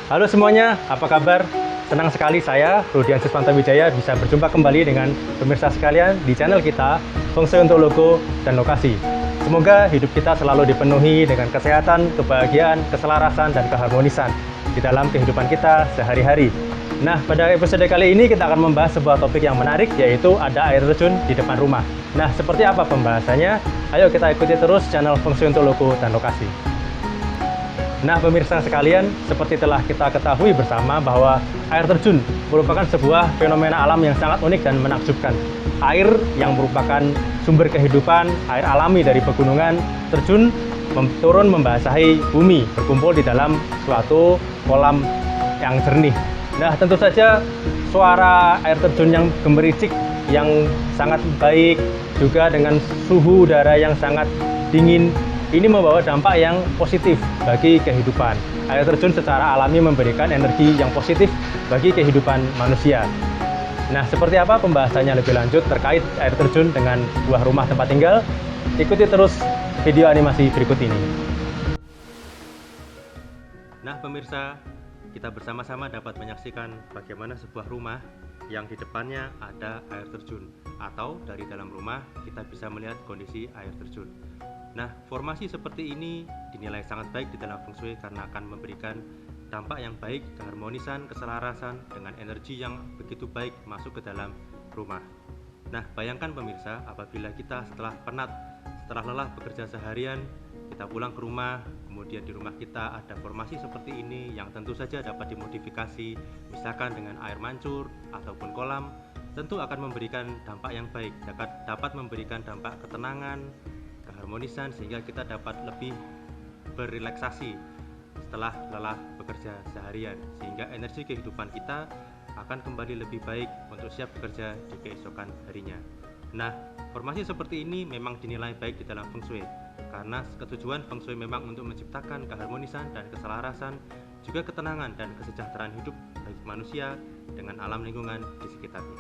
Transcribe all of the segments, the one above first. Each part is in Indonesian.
Halo semuanya, apa kabar? Senang sekali saya, Rudian Siswanto Wijaya, bisa berjumpa kembali dengan pemirsa sekalian di channel kita, Feng Shui untuk Logo dan Lokasi. Semoga hidup kita selalu dipenuhi dengan kesehatan, kebahagiaan, keselarasan, dan keharmonisan di dalam kehidupan kita sehari-hari. Nah, pada episode kali ini kita akan membahas sebuah topik yang menarik, yaitu ada air terjun di depan rumah. Nah, seperti apa pembahasannya? Ayo kita ikuti terus channel Feng Shui untuk Logo dan Lokasi. Nah, pemirsa sekalian, seperti telah kita ketahui bersama bahwa air terjun merupakan sebuah fenomena alam yang sangat unik dan menakjubkan. Air yang merupakan sumber kehidupan, air alami dari pegunungan, terjun turun membasahi bumi, berkumpul di dalam suatu kolam yang jernih. Nah, tentu saja suara air terjun yang gemericik, yang sangat baik, juga dengan suhu udara yang sangat dingin, ini membawa dampak yang positif bagi kehidupan. Air terjun secara alami memberikan energi yang positif bagi kehidupan manusia. Nah, seperti apa pembahasannya lebih lanjut terkait air terjun dengan sebuah rumah tempat tinggal? Ikuti terus video animasi berikut ini. Nah, pemirsa, kita bersama-sama dapat menyaksikan bagaimana sebuah rumah yang di depannya ada air terjun, atau dari dalam rumah kita bisa melihat kondisi air terjun. Nah, formasi seperti ini dinilai sangat baik di dalam Feng Shui karena akan memberikan dampak yang baik, keharmonisan, keselarasan dengan energi yang begitu baik masuk ke dalam rumah. Nah, bayangkan pemirsa, apabila kita setelah penat, setelah lelah bekerja seharian, kita pulang ke rumah, kemudian di rumah kita ada formasi seperti ini yang tentu saja dapat dimodifikasi, misalkan dengan air mancur ataupun kolam, tentu akan memberikan dampak yang baik, dapat memberikan dampak ketenangan, keharmonisan, sehingga kita dapat lebih berrelaksasi setelah lelah bekerja seharian, sehingga energi kehidupan kita akan kembali lebih baik untuk siap bekerja di keesokan harinya. Nah, formasi seperti ini memang dinilai baik di dalam Feng Shui karena ketujuan Feng Shui memang untuk menciptakan keharmonisan dan keselarasan, juga ketenangan dan kesejahteraan hidup bagi manusia dengan alam lingkungan di sekitarnya.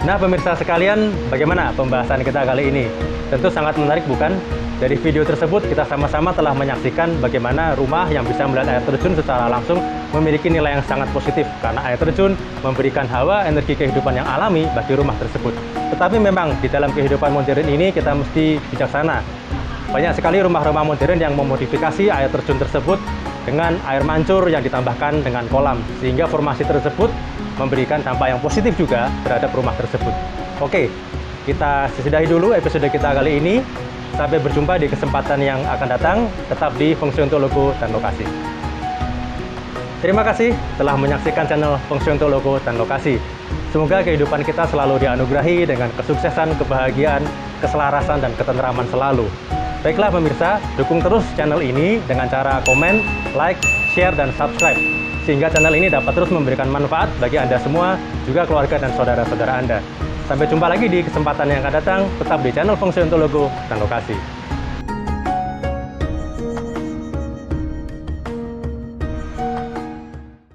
Nah, pemirsa sekalian, bagaimana pembahasan kita kali ini? Tentu sangat menarik, bukan? Dari video tersebut kita sama-sama telah menyaksikan bagaimana rumah yang bisa melihat air terjun secara langsung memiliki nilai yang sangat positif karena air terjun memberikan hawa energi kehidupan yang alami bagi rumah tersebut. Tetapi memang di dalam kehidupan modern ini kita mesti bijaksana. Banyak sekali rumah-rumah modern yang memodifikasi air terjun tersebut dengan air mancur yang ditambahkan dengan kolam, sehingga formasi tersebut memberikan dampak yang positif juga terhadap rumah tersebut. Oke, kita sudahi dulu episode kita kali ini. Sampai berjumpa di kesempatan yang akan datang, tetap di Feng Shui untuk Logo dan Lokasi. Terima kasih telah menyaksikan channel Feng Shui untuk Logo dan Lokasi. Semoga kehidupan kita selalu dianugerahi dengan kesuksesan, kebahagiaan, keselarasan, dan ketenteraman selalu. Baiklah pemirsa, dukung terus channel ini dengan cara komen, like, share, dan subscribe, sehingga channel ini dapat terus memberikan manfaat bagi Anda semua, juga keluarga dan saudara-saudara Anda. Sampai jumpa lagi di kesempatan yang akan datang, tetap di channel Feng Shui untuk Logo dan Lokasi.